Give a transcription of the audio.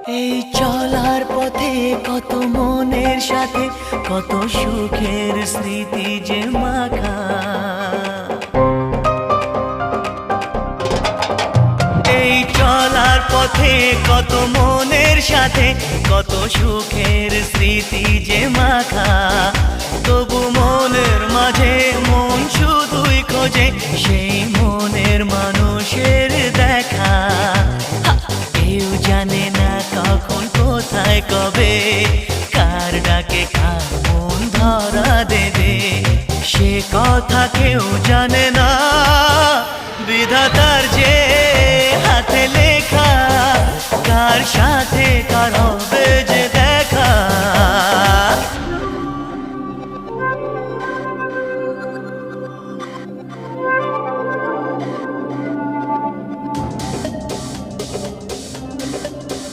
এই চলার পথে কত মনের সাথে কত সুখের স্মৃতি যে মাখা। এই চলার পথে কত মনের সাথে কত সুখের স্মৃতি যে মাখা। তবু মনের মাঝে মন শুধুই খোঁজে সেই মনের মানুষের দেখা। কেউ জানে না কখন কোথায় কবে কার ডাকে কার মন ধরা দেবে, সে কথা কেউ জানে না। বিধাতার যে হাতে লেখা কার সাথে কার